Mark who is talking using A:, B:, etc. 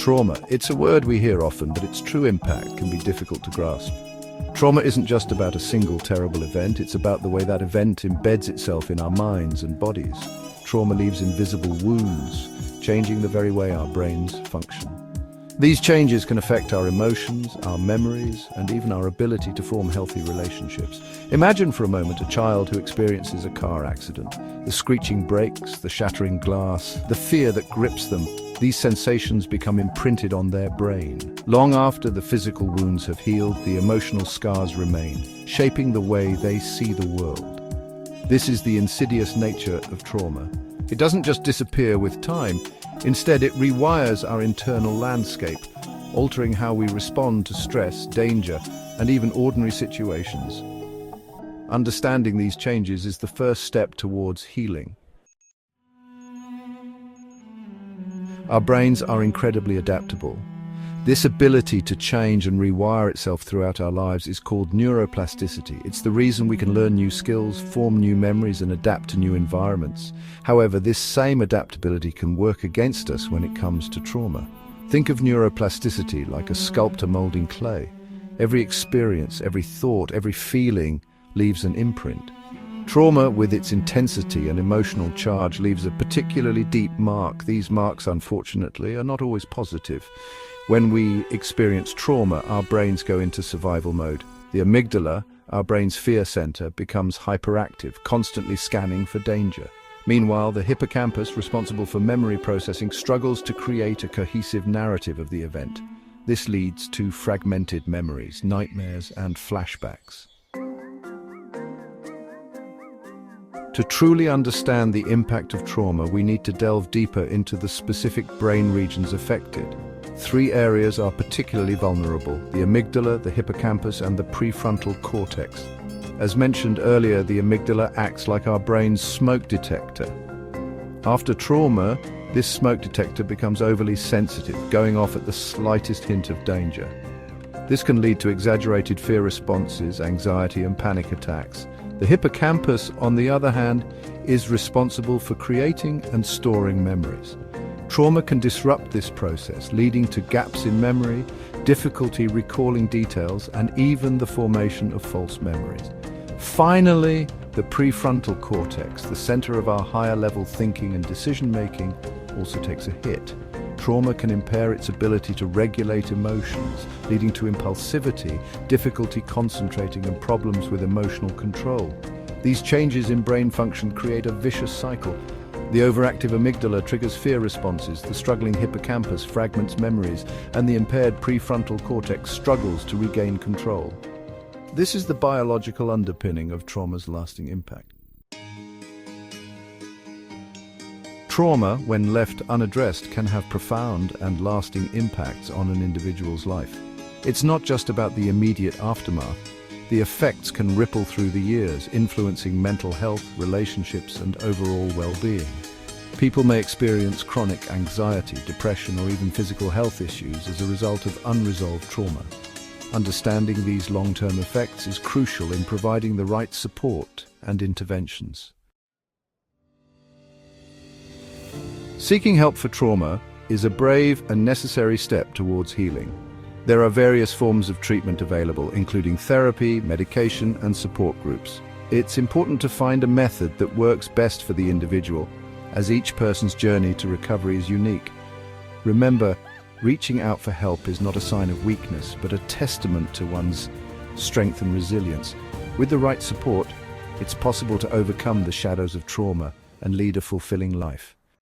A: Trauma. It's a word we hear often, but its true impact can be difficult to grasp. Trauma isn't just about a single terrible event, it's about the way that event embeds itself in our minds and bodies. Trauma leaves invisible wounds, changing the very way our brains function. These changes can affect our emotions, our memories, and even our ability to form healthy relationships. Imagine for a moment a child who experiences a car accident. The screeching brakes, the shattering glass, the fear that grips them. These sensations become imprinted on their brain. Long after the physical wounds have healed, the emotional scars remain, shaping the way they see the world. This is the insidious nature of trauma. It doesn't just disappear with time. Instead, it rewires our internal landscape, altering how we respond to stress, danger, and even ordinary situations. Understanding these changes is the first step towards healing. Our brains are incredibly adaptable. This ability to change and rewire itself throughout our lives is called neuroplasticity. It's the reason we can learn new skills, form new memories, and adapt to new environments. However, this same adaptability can work against us when it comes to trauma. Think of neuroplasticity like a sculptor molding clay. Every experience, every thought, every feeling leaves an imprint. Trauma, with its intensity and emotional charge, leaves a particularly deep mark. These marks, unfortunately, are not always positive. When we experience trauma, our brains go into survival mode. The amygdala, our brain's fear center, becomes hyperactive, constantly scanning for danger. Meanwhile, the hippocampus, responsible for memory processing, struggles to create a cohesive narrative of the event. This leads to fragmented memories, nightmares, and flashbacks. To truly understand the impact of trauma, we need to delve deeper into the specific brain regions affected. 3 areas are particularly vulnerable: the amygdala, the hippocampus, and the prefrontal cortex. As mentioned earlier, the amygdala acts like our brain's smoke detector. After trauma, this smoke detector becomes overly sensitive, going off at the slightest hint of danger. This can lead to exaggerated fear responses, anxiety, and panic attacks. The hippocampus, on the other hand, is responsible for creating and storing memories. Trauma can disrupt this process, leading to gaps in memory, difficulty recalling details, and even the formation of false memories. Finally, the prefrontal cortex, the center of our higher-level thinking and decision-making, also takes a hit. Trauma can impair its ability to regulate emotions, leading to impulsivity, difficulty concentrating, and problems with emotional control. These changes in brain function create a vicious cycle. The overactive amygdala triggers fear responses, the struggling hippocampus fragments memories, and the impaired prefrontal cortex struggles to regain control. This is the biological underpinning of trauma's lasting impact. Trauma, when left unaddressed, can have profound and lasting impacts on an individual's life. It's not just about the immediate aftermath. The effects can ripple through the years, influencing mental health, relationships, and overall well-being. People may experience chronic anxiety, depression, or even physical health issues as a result of unresolved trauma. Understanding these long-term effects is crucial in providing the right support and interventions. Seeking help for trauma is a brave and necessary step towards healing. There are various forms of treatment available, including therapy, medication, and support groups. It's important to find a method that works best for the individual, as each person's journey to recovery is unique. Remember, reaching out for help is not a sign of weakness, but a testament to one's strength and resilience. With the right support, it's possible to overcome the shadows of trauma and lead a fulfilling life.